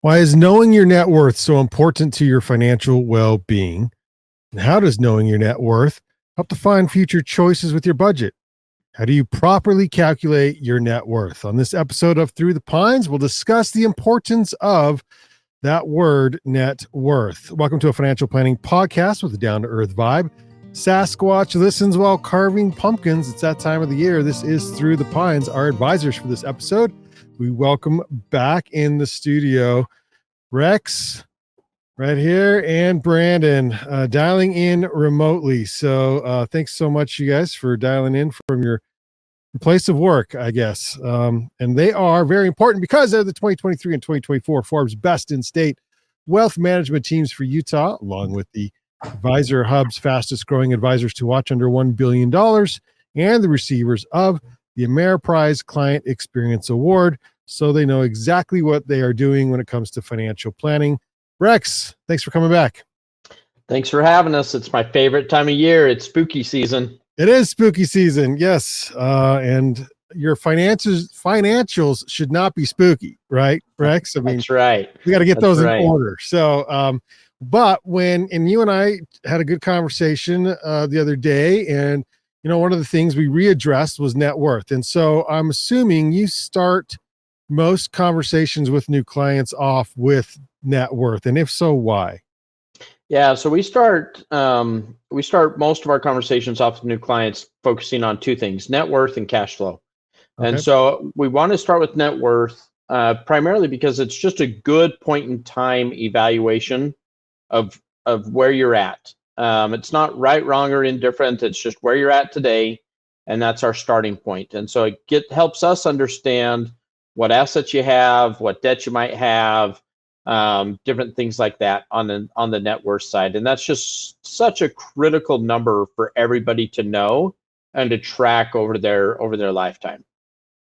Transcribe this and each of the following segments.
Why is knowing your net worth so important to your financial well-being? And how does knowing your net worth help define future choices with your budget? How do you properly calculate your net worth? On this episode of Through the Pines, we'll discuss the importance of that word, net worth. Welcome to a financial planning podcast with a down-to-earth vibe. Sasquatch listens while carving pumpkins. It's that time of the year. This is Through the Pines. Our advisors for this episode, we welcome back in the studio Rex right here and Brandyn dialing in remotely. So thanks so much, you guys, for dialing in from your place of work, I guess. And they are very important because they're the 2023 and 2024 Forbes Best in State Wealth Management Teams for Utah, along with the Advisor Hub's fastest growing advisors to watch under $1 billion and the receivers of the Ameriprise Client Experience Award. So they know exactly what they are doing when it comes to financial planning. Rex, thanks for coming back. Thanks for having us. It's my favorite time of year. It's spooky season. It is spooky season, yes. And your financials should not be spooky, right, Rex? I mean, that's right. We got to get That's those right. in order. So, but and you and I had a good conversation the other day, and one of the things we readdressed was net worth. And so I'm assuming you start most conversations with new clients off with net worth, and if so, why? Yeah, so we start most of our conversations off with new clients focusing on two things: net worth and cash flow. Okay. And so we want to start with net worth primarily because it's just a good point in time evaluation of where you're at. It's not right, wrong, or indifferent. It's just where you're at today, and that's our starting point. And so it helps us understand what assets you have, what debt you might have, different things like that on the net worth side. And that's just such a critical number for everybody to know and to track over their lifetime.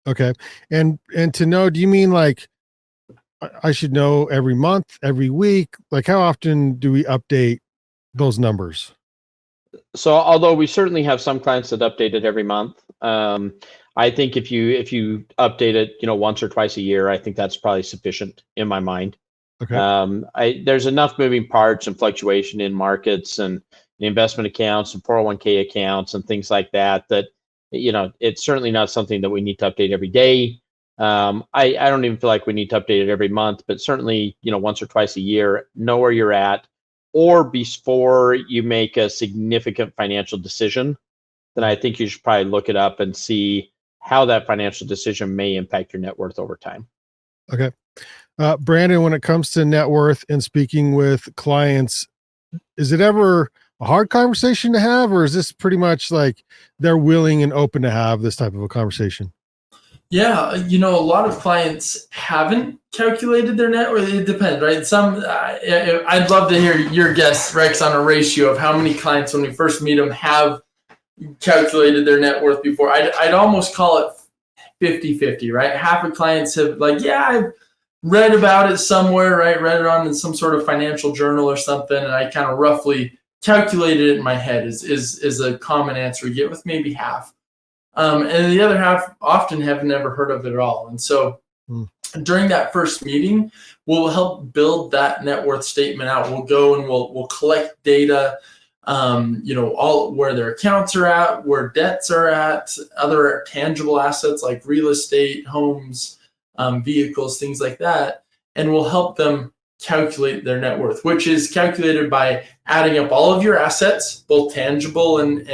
Okay. And to know, do you mean like I should know every month, every week? Like how often do we update those numbers? So although we certainly have some clients that update it every month, I think if you update it, once or twice a year, I think that's probably sufficient in my mind. Okay. There's enough moving parts and fluctuation in markets and the investment accounts and 401k accounts and things like that it's certainly not something that we need to update every day. I don't even feel like we need to update it every month, but certainly, once or twice a year, know where you're at, or before you make a significant financial decision, then I think you should probably look it up and see how that financial decision may impact your net worth over time. Okay. Brandyn, when it comes to net worth and speaking with clients, is it ever a hard conversation to have, or is this pretty much like they're willing and open to have this type of a conversation? Yeah, a lot of clients haven't calculated their net worth. It depends, right? I'd love to hear your guess, Rex, on a ratio of how many clients when we first meet them have calculated their net worth before. I'd almost call it 50-50, right? Half of clients have I've read about it somewhere, right? Read it on in some sort of financial journal or something, and I kind of roughly calculated it in my head is a common answer we get with maybe half. And the other half often have never heard of it at all. And so during that first meeting, we'll help build that net worth statement out. We'll go and we'll collect data, all where their accounts are at, where debts are at, other tangible assets like real estate, homes, vehicles, things like that. And we'll help them calculate their net worth, which is calculated by adding up all of your assets, both tangible and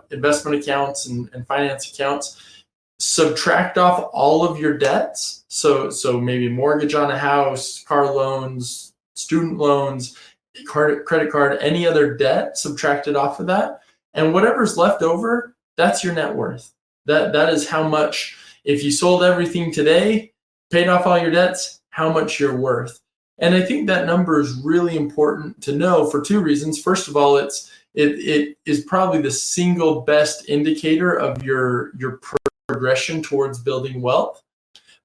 investment accounts and finance accounts, subtract off all of your debts. So maybe mortgage on a house, car loans, student loans, credit card, any other debt subtracted off of that. And whatever's left over, that's your net worth. That is how much, if you sold everything today, paid off all your debts, how much you're worth. And I think that number is really important to know for two reasons. First of all, it is probably the single best indicator of your progression towards building wealth.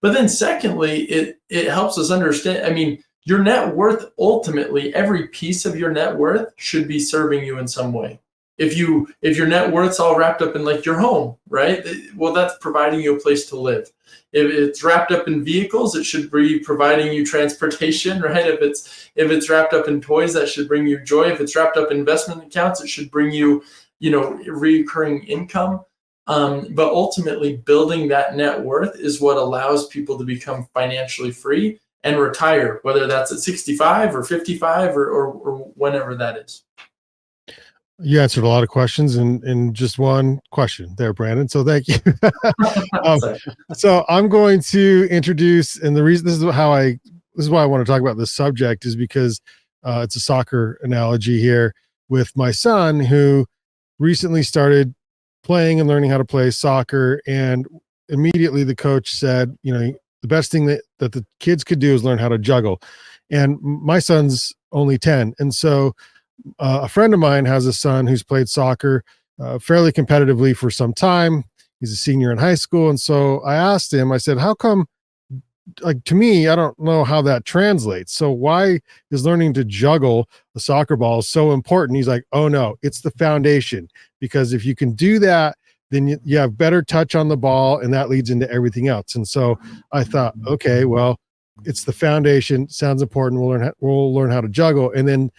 But then secondly, it helps us understand, your net worth, ultimately, every piece of your net worth should be serving you in some way. If your net worth's all wrapped up in like your home, right? Well, that's providing you a place to live. If it's wrapped up in vehicles, it should be providing you transportation, right? If it's wrapped up in toys, that should bring you joy. If it's wrapped up in investment accounts, it should bring you, recurring income. But ultimately, building that net worth is what allows people to become financially free and retire, whether that's at 65 or 55 or whenever that is. You answered a lot of questions in just one question there, Brandon. So thank you. So I'm going to introduce, and the reason this is why I want to talk about this subject is because it's a soccer analogy here with my son, who recently started playing and learning how to play soccer. And immediately the coach said, the best thing that the kids could do is learn how to juggle. And my son's only 10. And so a friend of mine has a son who's played soccer fairly competitively for some time. He's a senior in high school. And so I asked him, I said, how come, like, to me, I don't know how that translates. So why is learning to juggle the soccer ball so important? He's like, oh no, it's the foundation, because if you can do that, then you have better touch on the ball, and that leads into everything else. And so I thought, okay, well, it's the foundation. Sounds important. We'll learn how to juggle. And then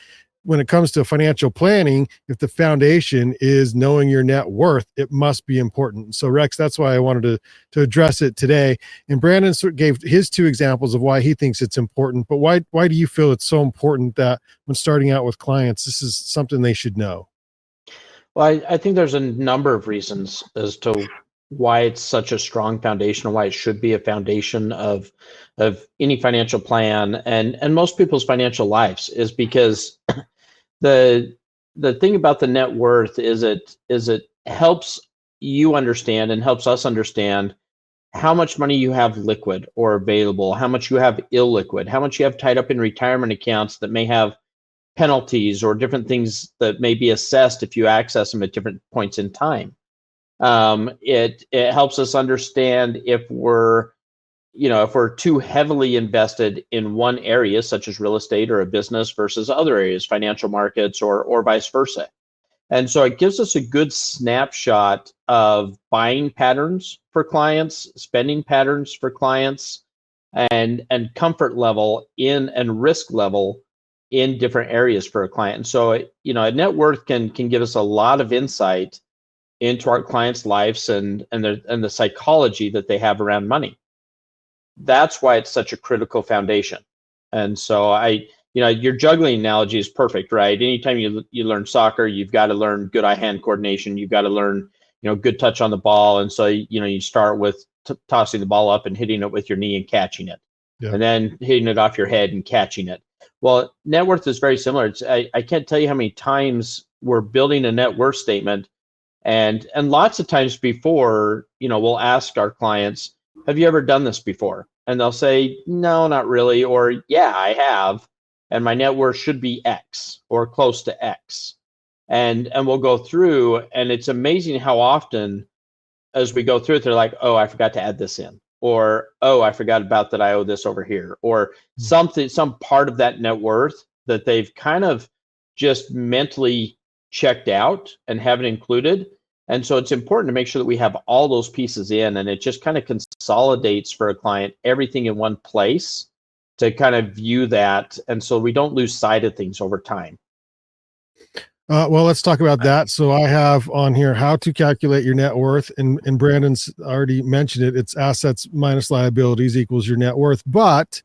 when it comes to financial planning, if the foundation is knowing your net worth, it must be important. So Rex, that's why I wanted to address it today. And Brandon gave his 2 examples of why he thinks it's important, but why do you feel it's so important that when starting out with clients, this is something they should know? Well, I think there's a number of reasons as to why it's such a strong foundation, and why it should be a foundation of any financial plan and most people's financial lives, is because the thing about the net worth is it helps you understand and helps us understand how much money you have liquid or available, how much you have illiquid, how much you have tied up in retirement accounts that may have penalties or different things that may be assessed if you access them at different points in time. It helps us understand if we're too heavily invested in one area, such as real estate or a business, versus other areas, financial markets or vice versa. And so it gives us a good snapshot of buying patterns for clients, spending patterns for clients, and comfort level and risk level in different areas for a client. And so, a net worth can give us a lot of insight into our clients' lives and the psychology that they have around money. That's why it's such a critical foundation. And so your juggling analogy is perfect, right? Anytime you learn soccer, you've got to learn good eye-hand coordination. You've got to learn, good touch on the ball. And so, you start with tossing the ball up and hitting it with your knee and catching it, and then hitting it off your head and catching it. Well, net worth is very similar. I can't tell you how many times we're building a net worth statement, and lots of times before, we'll ask our clients, have you ever done this before? And they'll say, no, not really. Or, yeah, I have. And my net worth should be X or close to X. And we'll go through, and it's amazing how often as we go through it, they're like, oh, I forgot to add this in. Or, oh, I forgot about that I owe this over here. Or some part of that net worth that they've kind of just mentally checked out and haven't included. And so it's important to make sure that we have all those pieces in, and it just kind of consolidates for a client everything in one place to kind of view that. And so we don't lose sight of things over time. Well, let's talk about that. So I have on here how to calculate your net worth, and Brandon's already mentioned it. It's assets minus liabilities equals your net worth. But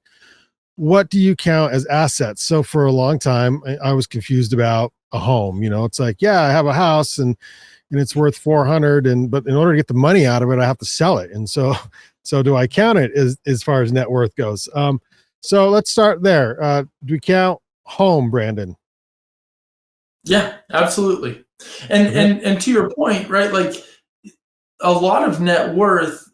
what do you count as assets? So for a long time, I was confused about a home. It's like, yeah, I have a house and it's worth 400, but in order to get the money out of it, I have to sell it. And so do I count it as far as net worth goes? So let's start there. Do we count home, Brandon? Yeah, absolutely. And to your point, right? Like a lot of net worth,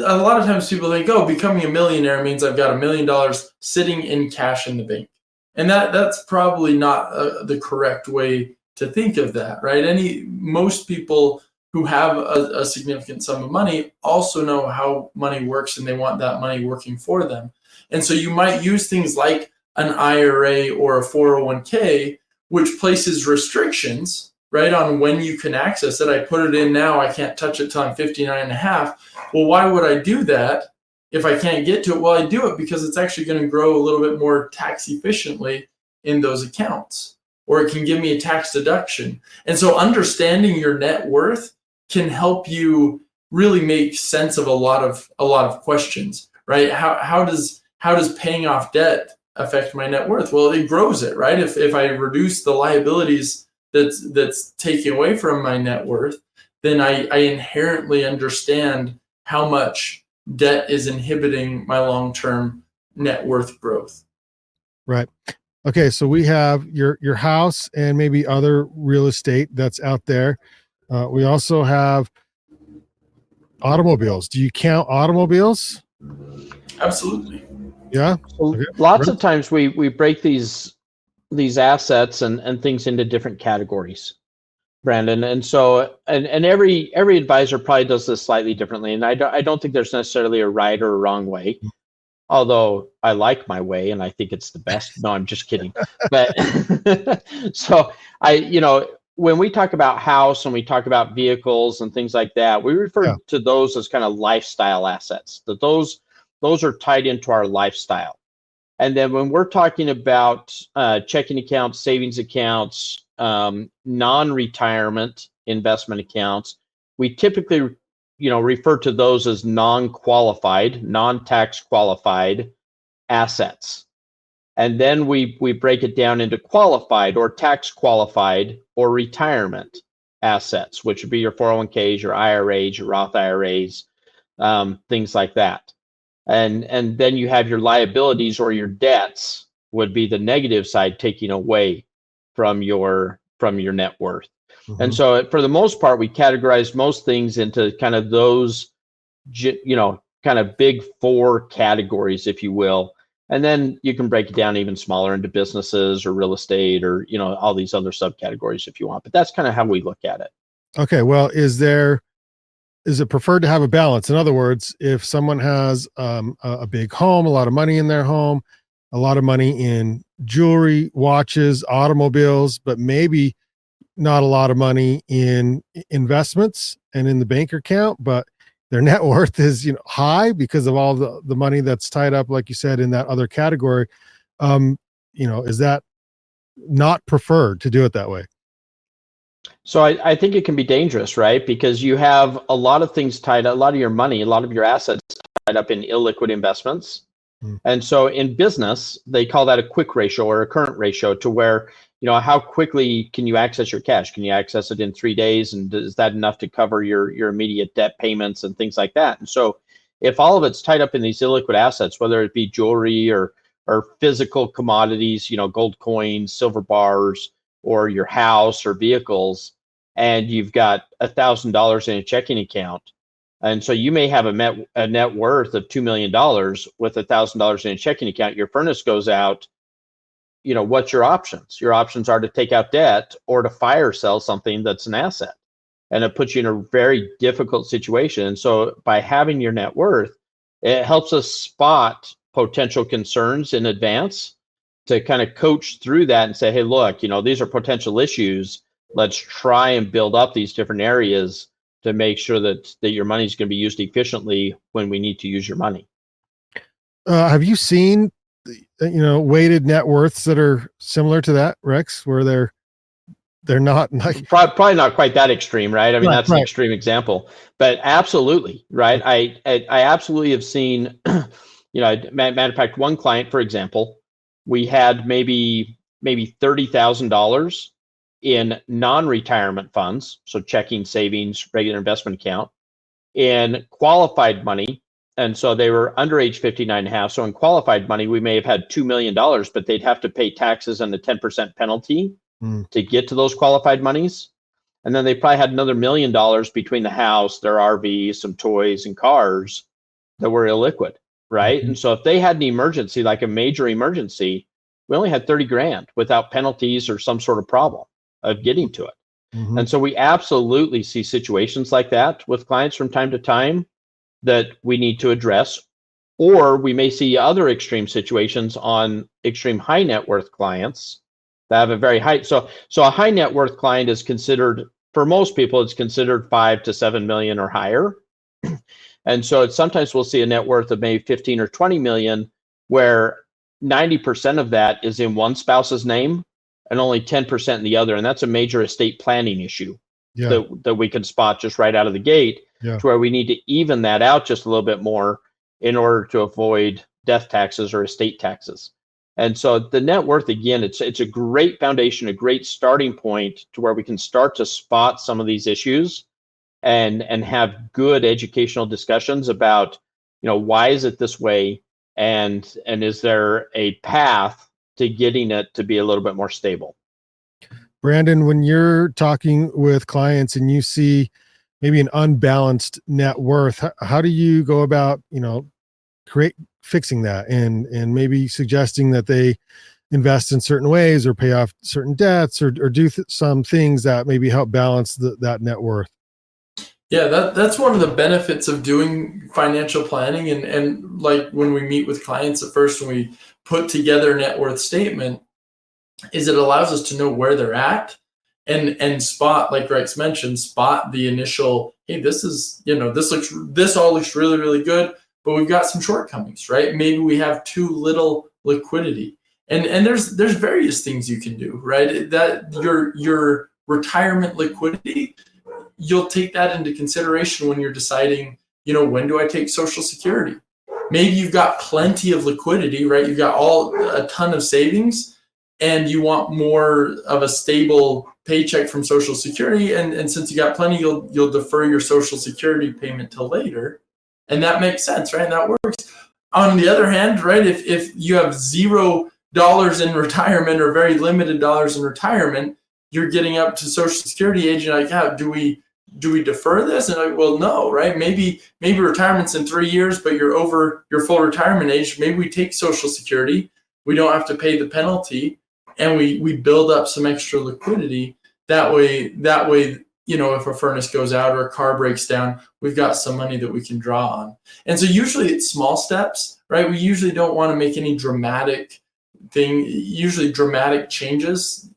a lot of times people think, oh, becoming a millionaire means I've got $1 million sitting in cash in the bank. And that's probably not the correct way to think of that, right? Most people who have a significant sum of money also know how money works, and they want that money working for them. And so you might use things like an IRA or a 401k, which places restrictions, right, on when you can access it. I put it in now, I can't touch it till I'm 59 and a half. Well, why would I do that if I can't get to it? Well, I do it because it's actually going to grow a little bit more tax efficiently in those accounts, or it can give me a tax deduction. And so understanding your net worth can help you really make sense of a lot of questions, right? How does paying off debt affect my net worth? Well, it grows it, right? If I reduce the liabilities that's taken away from my net worth, then I inherently understand how much debt is inhibiting my long-term net worth growth. Right. Okay, so we have your house and maybe other real estate that's out there. We also have automobiles. Do you count automobiles? Absolutely. Yeah. So Okay. lots of times we break these assets and things into different categories, Brandon. And so and every advisor probably does this slightly differently. And I don't think there's necessarily a right or a wrong way. Although I like my way and I think it's the best. No, I'm just kidding. But so when we talk about house and we talk about vehicles and things like that, we refer to those as kind of lifestyle assets. That those are tied into our lifestyle. And then when we're talking about checking accounts, savings accounts, non-retirement investment accounts, we typically refer to those as non-qualified, non-tax qualified assets. And then we break it down into qualified or tax qualified or retirement assets, which would be your 401ks, your IRAs, your Roth IRAs, things like that. And then you have your liabilities or your debts would be the negative side, taking away from your net worth. Mm-hmm. And so for the most part, we categorize most things into kind of those, kind of big four categories, if you will. And then you can break it down even smaller into businesses or real estate or, all these other subcategories if you want. But that's kind of how we look at it. Okay. Well, is it preferred to have a balance? In other words, if someone has a big home, a lot of money in their home, a lot of money in jewelry, watches, automobiles, but maybe not a lot of money in investments and in the bank account, but their net worth is high because of all the money that's tied up, like you said, in that other category, is that not preferred to do it that way? So I think it can be dangerous, right? Because you have a lot of things tied up, a lot of your money, a lot of your assets tied up in illiquid investments. And so in business, they call that a quick ratio or a current ratio, to where, how quickly can you access your cash? Can you access it in 3 days? And is that enough to cover your immediate debt payments and things like that? And so if all of it's tied up in these illiquid assets, whether it be jewelry or physical commodities, gold coins, silver bars, or your house or vehicles, and you've got $1,000 in a checking account, and so you may have a net worth of $2 million with $1,000 in a checking account. Your furnace goes out. What's your options? Your options are to take out debt or to fire sell something that's an asset, and it puts you in a very difficult situation. And so by having your net worth, it helps us spot potential concerns in advance, to kind of coach through that and say, hey, look, these are potential issues. Let's try and build up these different areas to make sure that your money is going to be used efficiently when we need to use your money. Have you seen, weighted net worths that are similar to that, Rex, where they're not like probably not quite that extreme, right? I mean, that's an extreme example, but absolutely, right? I absolutely have seen, matter of fact, one client, for example, we had maybe $30,000 in non-retirement funds, so checking, savings, regular investment account, in qualified money. And so they were under age 59 and a half. So in qualified money, we may have had $2 million, but they'd have to pay taxes and the 10% penalty to get to those qualified monies. And then they probably had another $1 million between the house, their RV, some toys and cars that were illiquid, right? And so if they had an emergency, like a major emergency, we only had 30 grand without penalties or some sort of problem of getting to it. And so we absolutely see situations like that with clients from time to time that we need to address, or we may see other extreme situations on extreme high net worth clients that have a very high. So a high net worth client is considered, for most people, it's considered 5 to 7 million or higher. And so sometimes we'll see a net worth of maybe 15 or 20 million, where 90% of that is in one spouse's name and only 10% in the other. And that's a major estate planning issue that we can spot just right out of the gate, to where we need to even that out just a little bit more in order to avoid death taxes or estate taxes. And so the net worth, again, it's a great foundation, a great starting point to where we can start to spot some of these issues and have good educational discussions about, why is it this way? And is there a path to getting it to be a little bit more stable? Brandyn, when you're talking with clients and you see maybe an unbalanced net worth, how do you go about, fixing that and maybe suggesting that they invest in certain ways or pay off certain debts or do some things that maybe help balance that net worth? Yeah, that's one of the benefits of doing financial planning. And like when we meet with clients at first, when we put together a net worth statement, is it allows us to know where they're at and spot, like Rex mentioned, spot the initial, hey, this all looks really, really good, but we've got some shortcomings, right? Maybe we have too little liquidity. And there's various things you can do, right? That your retirement liquidity, you'll take that into consideration when you're deciding, when do I take Social Security? Maybe you've got plenty of liquidity, right? You've got a ton of savings and you want more of a stable paycheck from Social Security. And since you got plenty, you'll defer your Social Security payment till later. And that makes sense, right? And that works. On the other hand, right, if you have $0 in retirement or very limited dollars in retirement, you're getting up to Social Security age, and like, do we defer this? And like, well, no, right? Maybe retirement's in 3 years, but you're over your full retirement age. Maybe we take Social Security. We don't have to pay the penalty, and we build up some extra liquidity. That way, if a furnace goes out or a car breaks down, we've got some money that we can draw on. And so usually it's small steps, right? We usually don't want to make any dramatic changes.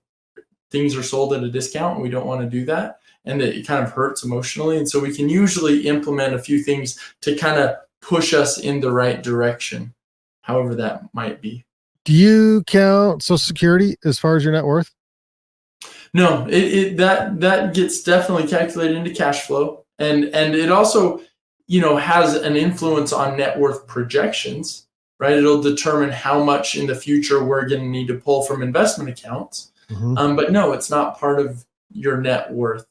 Things are sold at a discount and we don't want to do that. And it kind of hurts emotionally. And so we can usually implement a few things to kind of push us in the right direction, however that might be. Do you count Social Security as far as your net worth? No, that gets definitely calculated into cash flow. And it also, has an influence on net worth projections, right? It'll determine how much in the future we're going to need to pull from investment accounts. Mm-hmm. But no, it's not part of your net worth.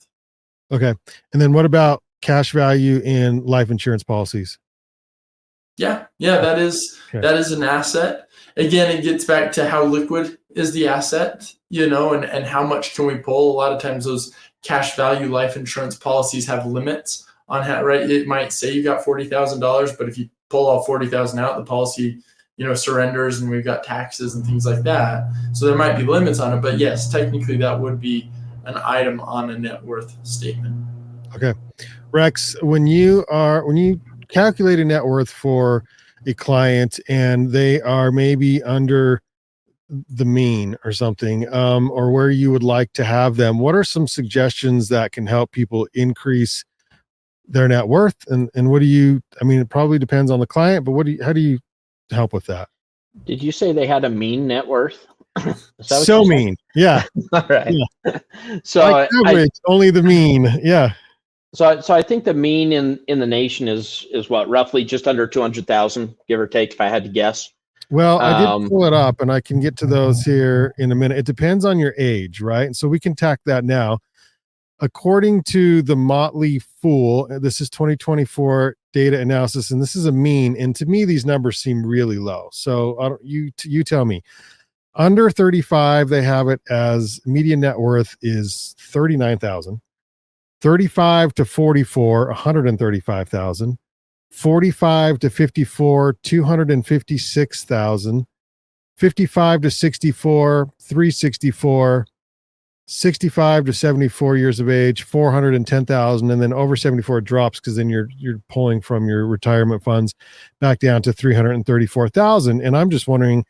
Okay. And then what about cash value in life insurance policies? Yeah, that is an asset. Again, it gets back to how liquid is the asset, and how much can we pull. A lot of times those cash value life insurance policies have limits on how, right? It might say you got $40,000, but if you pull all 40,000 out, the policy, surrenders, and we've got taxes and things like that. So there might be limits on it, but yes, technically that would be an item on a net worth statement. Okay. Rex, when you calculate a net worth for a client and they are maybe under the mean or something, or where you would like to have them, what are some suggestions that can help people increase their net worth? And what do you, it probably depends on the client, but how do you help with that? Did you say they had a mean net worth? So mean. Yeah. All right. Yeah. So like average, only the mean. Yeah. So I think the mean in the nation is what, roughly just under 200,000, give or take, if I had to guess. Well, I did pull it up and I can get to those here in a minute. It depends on your age, right? And so we can tack that now. According to the Motley Fool, this is 2024 data analysis, and this is a mean. And to me, these numbers seem really low. So you tell me. Under 35, they have it as median net worth is 39,000. 35 to 44, 135,000. 45 to 54, 256,000. 55 to 64, 364. 65 to 74 years of age, 410,000, and then over 74 drops because then you're pulling from your retirement funds back down to 334,000. And I'm just wondering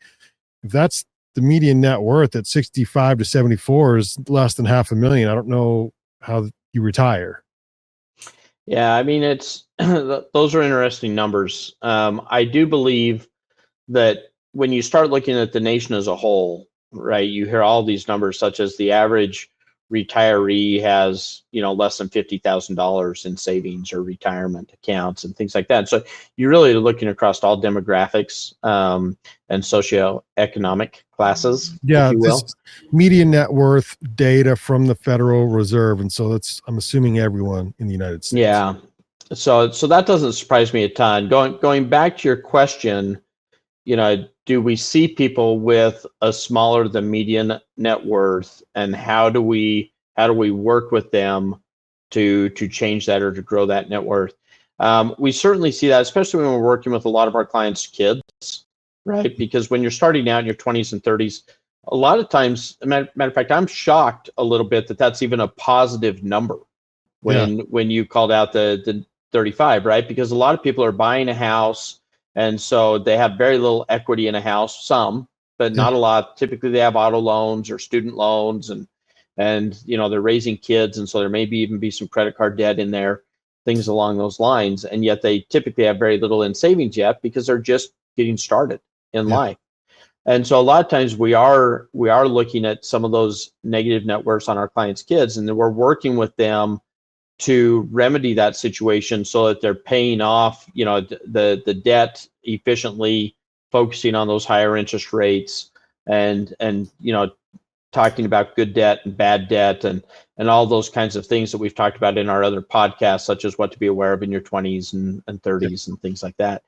if that's the median net worth at 65 to 74 is less than $500,000. I don't know how you retire. Yeah, I mean, it's those are interesting numbers. I do believe that when you start looking at the nation as a whole, right, you hear all these numbers, such as the average retiree has, less than $50,000 in savings or retirement accounts and things like that. So you're really looking across all demographics and socioeconomic classes, yeah, if you will. Median net worth data from the Federal Reserve, and so I'm assuming everyone in the United States. Yeah, so that doesn't surprise me a ton. Going back to your question, do we see people with a smaller than median net worth, and how do we work with them to change that or to grow that net worth? We certainly see that, especially when we're working with a lot of our clients' kids, right? Because when you're starting out in your 20s and 30s, a lot of times, matter of fact, I'm shocked a little bit that that's even a positive number when you called out the 35, right? Because a lot of people are buying a house, and so they have very little equity in a house, some, but not a lot. Typically they have auto loans or student loans, and they're raising kids, and so there may even be some credit card debt in there, things along those lines. And yet they typically have very little in savings yet because they're just getting started in life. And so a lot of times we are looking at some of those negative net worths on our clients' kids, and then we're working with them to remedy that situation so that they're paying off, the debt efficiently, focusing on those higher interest rates, and talking about good debt and bad debt, and all those kinds of things that we've talked about in our other podcasts, such as what to be aware of in your 20s and 30s and things like that.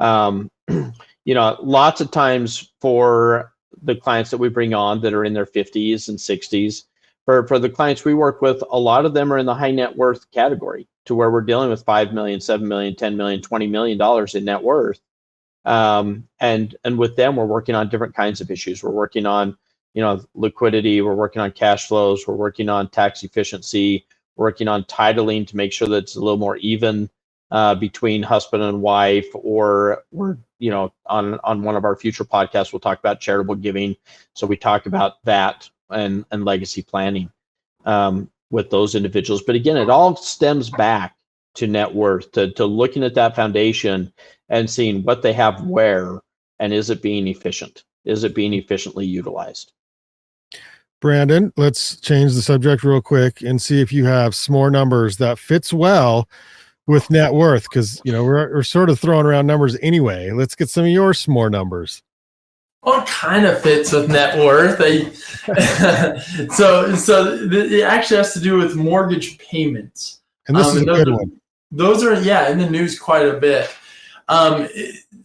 Lots of times for the clients that we bring on that are in their 50s and 60s, for the clients we work with, a lot of them are in the high net worth category, to where we're dealing with $5 million, $7 million, $10 million, $20 million in net worth. And with them, we're working on different kinds of issues. We're working on, liquidity. We're working on cash flows. We're working on tax efficiency. We're working on titling to make sure that it's a little more even between husband and wife. Or we're, on one of our future podcasts, we'll talk about charitable giving. So we talk about that and legacy planning with those individuals. But again, it all stems back to net worth, to looking at that foundation and seeing what they have where, and is it being efficient? Is it being efficiently utilized? Brandyn, let's change the subject real quick and see if you have SMORE numbers that fits well with net worth, because we're sort of throwing around numbers anyway. Let's get some of your SMORE numbers. Well, it kind of fits with net worth. So it actually has to do with mortgage payments. And this is a good one. Those are, in the news quite a bit.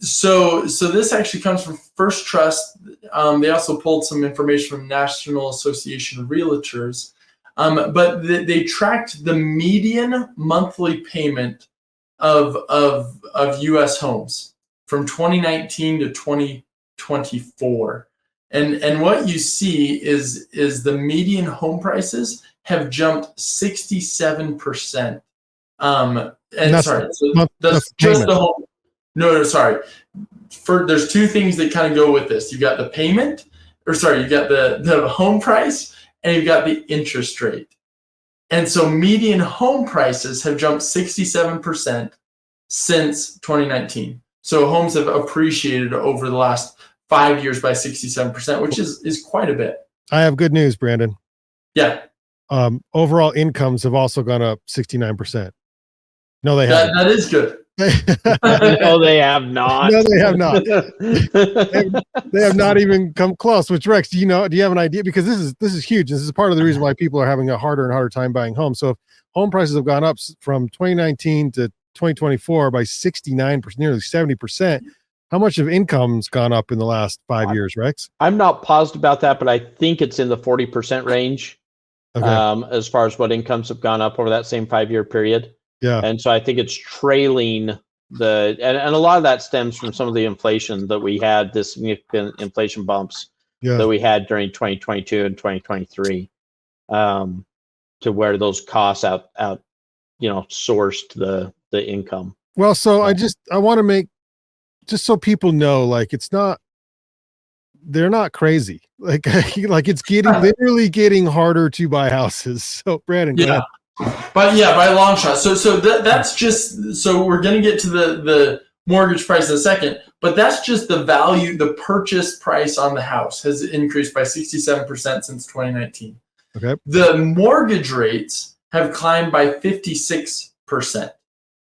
So this actually comes from First Trust. They also pulled some information from National Association of Realtors. But they tracked the median monthly payment of U.S. homes from 2019 to 2024, and what you see is the median home prices have jumped 67%. And that's just the home. No, sorry. There's two things that kind of go with this. You've got the payment, you got the home price, and you've got the interest rate. And so median home prices have jumped 67% since 2019. So homes have appreciated over the last 5 years by 67%, which is quite a bit. I have good news, Brandyn. Yeah. Overall incomes have also gone up 69%. No, they haven't. That is good. No, they have not. No, they have not. They have not even come close. Which, Rex, do you have an idea? Because this is huge. This is part of the reason why people are having a harder and harder time buying homes. So if home prices have gone up from 2019 to 2024 by 69%, nearly 70%, how much of income's gone up in the last 5 years, Rex? I'm not positive about that, but I think it's in the 40% range. Okay. As far as what incomes have gone up over that same 5-year period. Yeah. And so I think it's trailing and a lot of that stems from some of the inflation that we had, the significant inflation bumps that we had during 2022 and 2023, to where those costs out sourced the income. Well, so I want to make, just so people know, like, it's not, they're not crazy. Like it's literally getting harder to buy houses. So Brandyn, go ahead. But by a long shot. So that's just, so we're going to get to the mortgage price in a second, but that's just the value, the purchase price on the house has increased by 67% since 2019. Okay. The mortgage rates have climbed by 56%.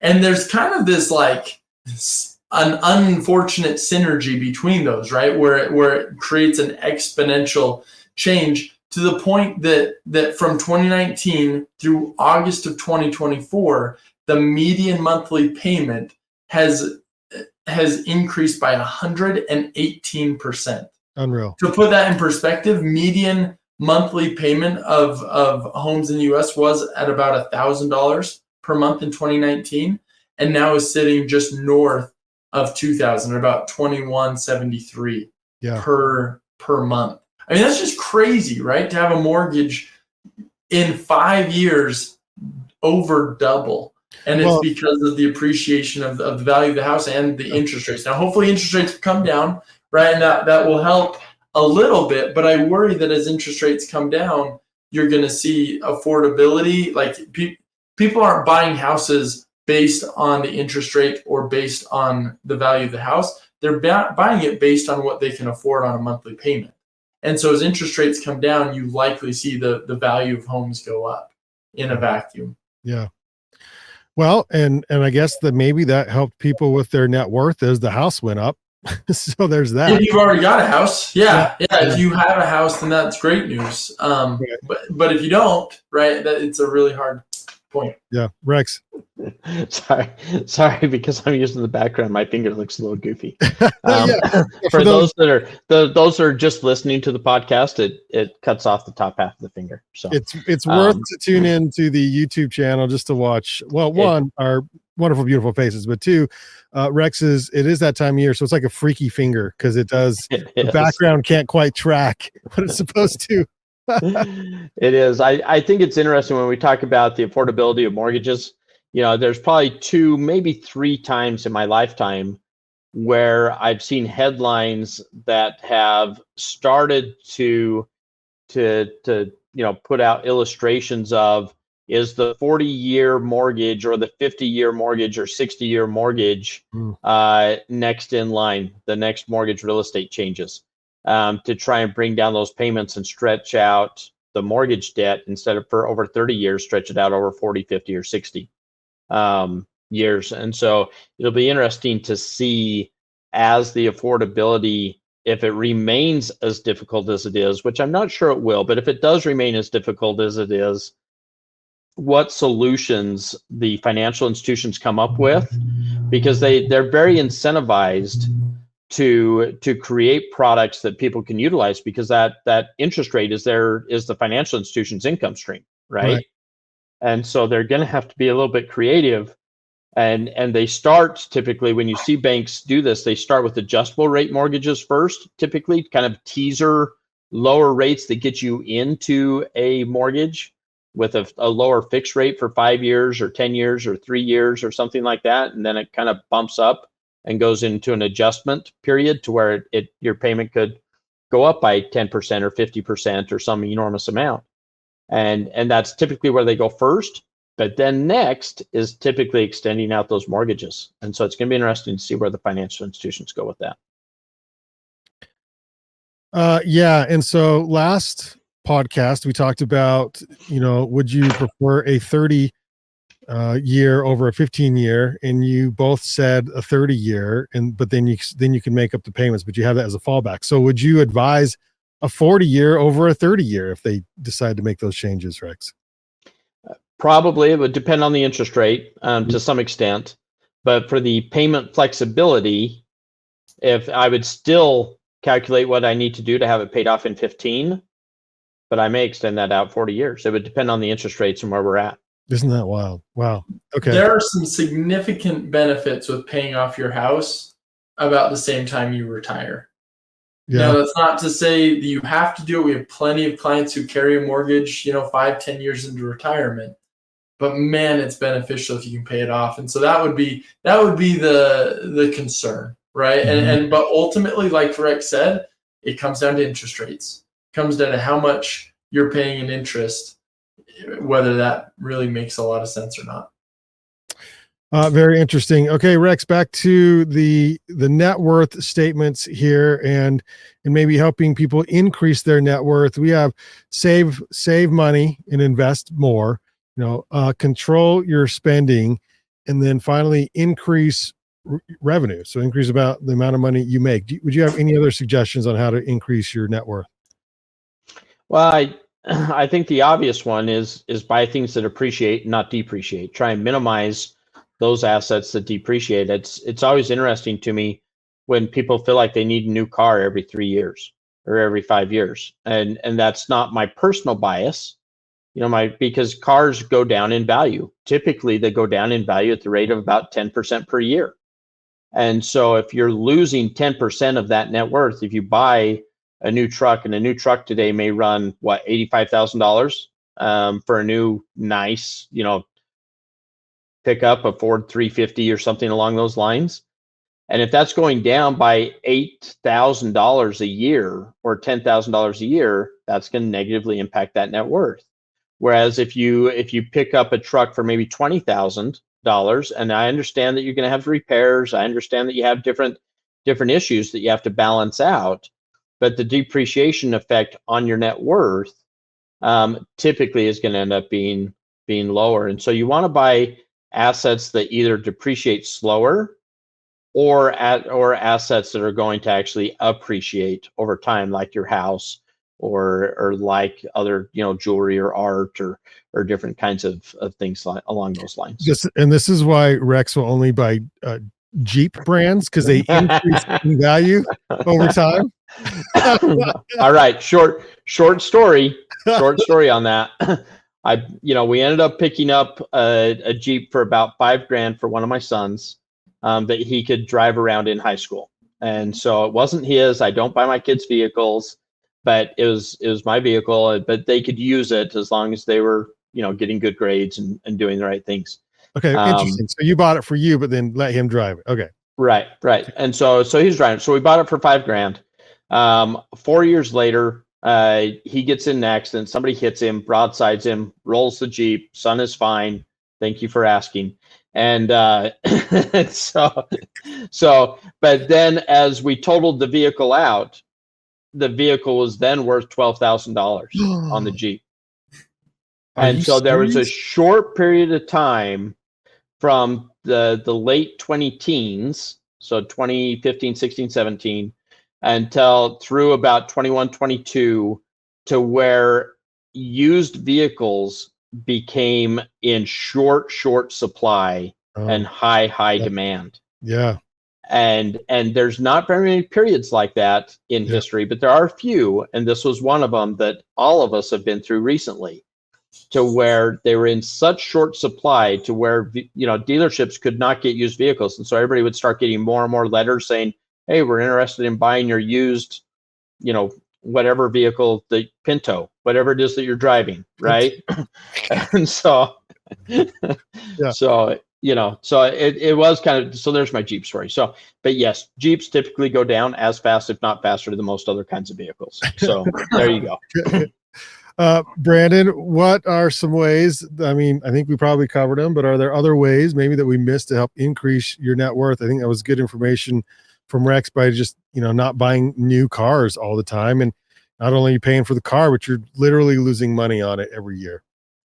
And there's kind of this like an unfortunate synergy between those, right? Where it creates an exponential change, to the point that from 2019 through August of 2024, the median monthly payment has increased by 118%. Unreal. To put that in perspective, median monthly payment of homes in the US was at about $1,000 per month in 2019, and now is sitting just north of 2,000, about 2,173 per month. I mean, that's just crazy, right? To have a mortgage in 5 years over double. And it's because of the appreciation of the value of the house and the interest rates. Now, hopefully interest rates come down, right? And that will help a little bit. But I worry that as interest rates come down, you're going to see affordability. Like people aren't buying houses based on the interest rate or based on the value of the house. They're buying it based on what they can afford on a monthly payment. And so as interest rates come down, you likely see the value of homes go up in a vacuum. Yeah. Well, and I guess that maybe that helped people with their net worth as the house went up. So there's that. If you've already got a house, yeah. If you have a house, then that's great news. But if you don't, right, it's a really hard point. Yeah, Rex. Sorry, because I'm using the background. My finger looks a little goofy. For those that are just listening to the podcast, it cuts off the top half of the finger. So it's worth to tune in to the YouTube channel just to watch. Well, one, our wonderful, beautiful faces, but two, Rex's. It is that time of year, so it's like a freaky finger because the background can't quite track what it's supposed to. It is. I think it's interesting when we talk about the affordability of mortgages. There's probably 2, maybe 3 times in my lifetime where I've seen headlines that have started to put out illustrations of, is the 40-year mortgage or the 50-year mortgage or 60-year mortgage next in line, the next mortgage real estate changes, to try and bring down those payments and stretch out the mortgage debt, instead of for over 30 years, stretch it out over 40, 50, or 60 years. And so it'll be interesting to see, as the affordability, if it remains as difficult as it is, which I'm not sure it will, but if it does remain as difficult as it is, what solutions the financial institutions come up with, because they're very incentivized to create products that people can utilize, because that interest rate is the financial institution's income stream, right? And so they're going to have to be a little bit creative, and they start, typically when you see banks do this, they start with adjustable rate mortgages first, typically kind of teaser lower rates that get you into a mortgage with a lower fixed rate for 5 years or 10 years or 3 years or something like that, and then it kind of bumps up and goes into an adjustment period to where your payment could go up by 10% or 50% or some enormous amount. And that's typically where they go first. But then next is typically extending out those mortgages. And so it's going to be interesting to see where the financial institutions go with that. And so last podcast, we talked about, would you prefer a 30 year over a 15 year? And you both said a 30 year, but then you can make up the payments, but you have that as a fallback. So would you advise a 40 year over a 30 year if they decide to make those changes, Rex? Probably. It would depend on the interest rate to some extent, but for the payment flexibility, if I would still calculate what I need to do to have it paid off in 15, but I may extend that out 40 years. It would depend on the interest rates and where we're at. Isn't that wild? Wow. Okay. There are some significant benefits with paying off your house about the same time you retire. Yeah. Now, that's not to say that you have to do it. We have plenty of clients who carry a mortgage, 5-10 years into retirement. But man, it's beneficial if you can pay it off. And so that would be the concern, right? Mm-hmm. But ultimately, like Rex said, It comes down to interest rates. It comes down to how much you're paying in interest, whether that really makes a lot of sense or not. Very interesting. Okay, Rex, back to the net worth statements here, and maybe helping people increase their net worth. We have save money and invest more. Control your spending, and then finally increase revenue. So increase about the amount of money you make. Would you have any other suggestions on how to increase your net worth? Well, I think the obvious one is buy things that appreciate, not depreciate. Try and minimize those assets that depreciate. It's always interesting to me when people feel like they need a new car every 3 years or every 5 years. And that's not my personal bias, because cars go down in value. Typically they go down in value at the rate of about 10% per year. And so if you're losing 10% of that net worth, if you buy a new truck, and a new truck today may run $85,000 for a new nice, pick up a Ford 350 or something along those lines. And if that's going down by $8,000 a year or $10,000 a year, that's going to negatively impact that net worth. Whereas if you pick up a truck for maybe $20,000, and I understand that you're going to have repairs, I understand that you have different issues that you have to balance out, but the depreciation effect on your net worth typically is going to end up being lower. And so you want to buy assets that either depreciate slower or assets that are going to actually appreciate over time, like your house or like other, jewelry or art or different kinds of things along those lines. This is why Rex will only buy Jeep brands, because they increase in value over time. All right. Short story on that. We ended up picking up a Jeep for about $5,000 for one of my sons that he could drive around in high school. And so it wasn't his. I don't buy my kids vehicles, but it was my vehicle, but they could use it as long as they were, getting good grades and doing the right things. Okay. Interesting. So you bought it for you, but then let him drive it. Okay. Right. And so he's driving. So we bought it for $5,000. 4 years later, he gets in an accident. Somebody hits him, broadsides him, rolls the Jeep. Son is fine. Thank you for asking. And but then as we totaled the vehicle out, the vehicle was then worth $12,000 on the Jeep. And so there was a short period of time from the late 20-teens, so 2015, 16, 17, until through about 21, 22, to where used vehicles became in short supply and high demand. Yeah. And there's not very many periods like that in history, but there are a few, and this was one of them that all of us have been through recently, to where they were in such short supply to where dealerships could not get used vehicles, and so everybody would start getting more and more letters saying, hey, we're interested in buying your used, whatever vehicle, the Pinto, whatever it is that you're driving, right? And so, so it was kind of, so there's my Jeep story. So, but yes, Jeeps typically go down as fast, if not faster, than most other kinds of vehicles. So there you go. Brandon, what are some ways? I mean, I think we probably covered them, but are there other ways maybe that we missed to help increase your net worth? I think that was good information from Rex by just, not buying new cars all the time. And not only are you paying for the car, but you're literally losing money on it every year.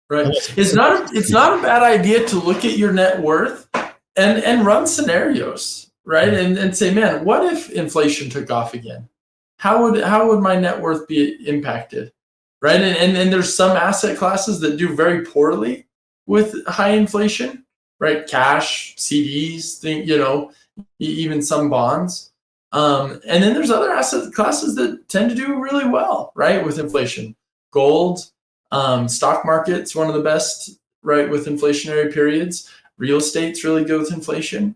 Right. It's not a bad idea to look at your net worth and run scenarios, right? And say, man, what if inflation took off again? How would my net worth be impacted? Right. And there's some asset classes that do very poorly with high inflation, right? Cash, CDs, even some bonds. And then there's other asset classes that tend to do really well, right, with inflation. Gold, stock market's one of the best, right, with inflationary periods. Real estate's really good with inflation.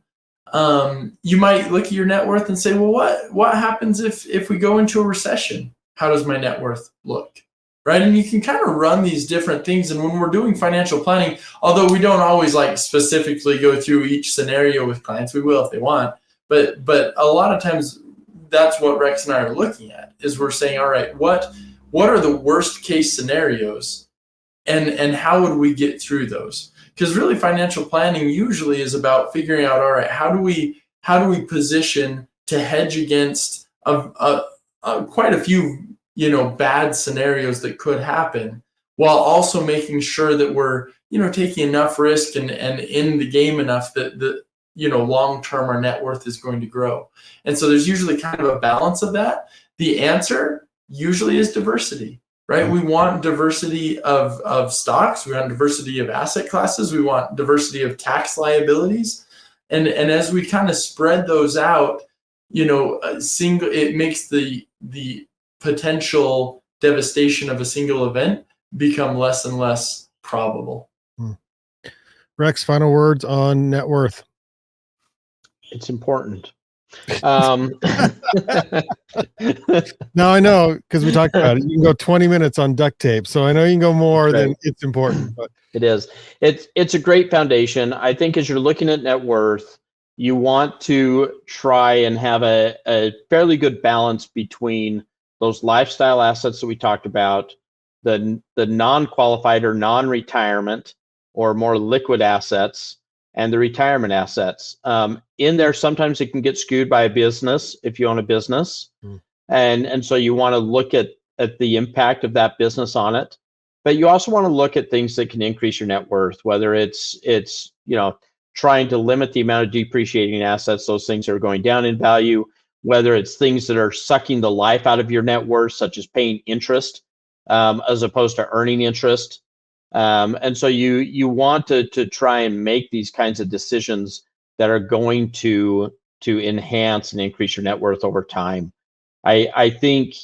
You might look at your net worth and say, well, what happens if we go into a recession? How does my net worth look? Right. And you can kind of run these different things. And when we're doing financial planning, although we don't always specifically go through each scenario with clients, we will if they want. But a lot of times that's what Rex and I are looking at, is we're saying, all right, what are the worst case scenarios, and how would we get through those? Because really financial planning usually is about figuring out, all right, how do we position to hedge against quite a few, bad scenarios that could happen, while also making sure that we're, taking enough risk and in the game enough that long term our net worth is going to grow. And so there's usually kind of a balance of that. The answer usually is diversity, right? We want diversity of stocks, we want diversity of asset classes, we want diversity of tax liabilities. And as we kind of spread those out, it makes the potential devastation of a single event become less and less probable. Rex, final words on net worth. It's important. Now I know, because we talked about it. You can go 20 minutes on duct tape, so I know you can go more than it's important. But it is. It's a great foundation. I think as you're looking at net worth, you want to try and have a fairly good balance between those lifestyle assets that we talked about, the non-qualified or non-retirement or more liquid assets, and the retirement assets. In there, sometimes it can get skewed by a business if you own a business. And so you want to look at the impact of that business on it. But you also want to look at things that can increase your net worth, whether it's trying to limit the amount of depreciating assets, those things that are going down in value, whether it's things that are sucking the life out of your net worth, such as paying interest as opposed to earning interest. And so you want to try and make these kinds of decisions that are going to enhance and increase your net worth over time. I think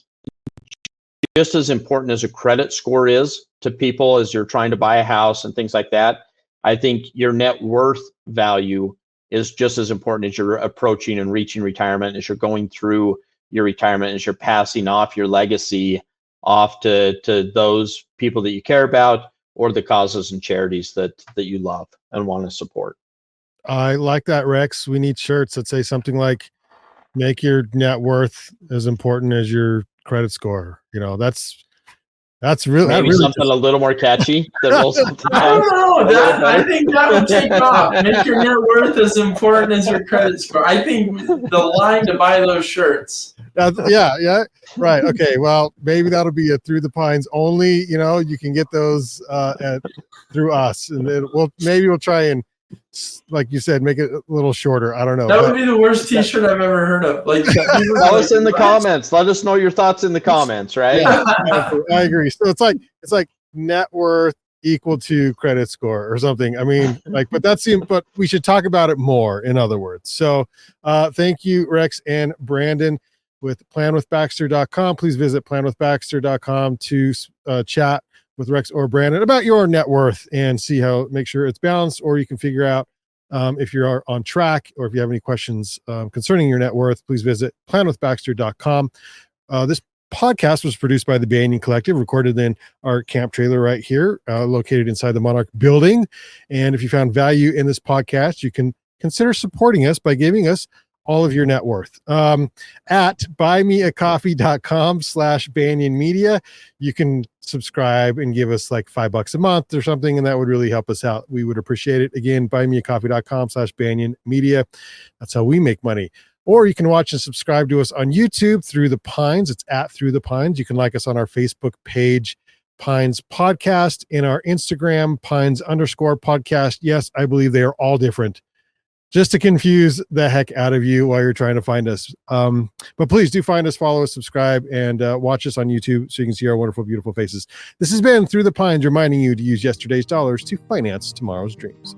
just as important as a credit score is to people as you're trying to buy a house and things like that, I think your net worth value is just as important as you're approaching and reaching retirement, as you're going through your retirement, as you're passing off your legacy off to those people that you care about, or the causes and charities that you love and want to support. I like that, Rex. We need shirts that say something like, make your net worth as important as your credit score. That's really, maybe really something a little more catchy that rolls off the I don't know. I think that would take off. Make your net worth as important as your credit score. I think the line to buy those shirts. Yeah. Right. Okay. Well, maybe that'll be a Through the Pines only. You can get those through us, and then we'll try and, like you said, make it a little shorter. I don't know. That would be the worst T-shirt I've ever heard of. Like, tell us in the comments. Let us know your thoughts in the comments. Right? Yeah, I agree. So it's like net worth equal to credit score or something. I mean, but we should talk about it more. In other words, so thank you, Rex and Brandyn with planwithbaxter.com. Please visit planwithbaxter.com to chat with Rex or Brandyn about your net worth and make sure it's balanced, or you can figure out if you're on track, or if you have any questions concerning your net worth, please visit planwithbaxter.com. This podcast was produced by the Banyan Collective, recorded in our camp trailer right here, located inside the Monarch building. And if you found value in this podcast, you can consider supporting us by giving us all of your net worth at buymeacoffee.com/Banyan Media. You can subscribe and give us like $5 a month or something, and that would really help us out. We would appreciate it. Again, buymeacoffee.com/Banyan Media. That's how we make money. Or you can watch and subscribe to us on YouTube, Through the Pines. It's at Through the Pines. You can like us on our Facebook page, Pines Podcast, and our Instagram, Pines_podcast. Yes, I believe they are all different, just to confuse the heck out of you while you're trying to find us. But please do find us, follow us, subscribe, and watch us on YouTube so you can see our wonderful, beautiful faces. This has been Through the Pines, reminding you to use yesterday's dollars to finance tomorrow's dreams.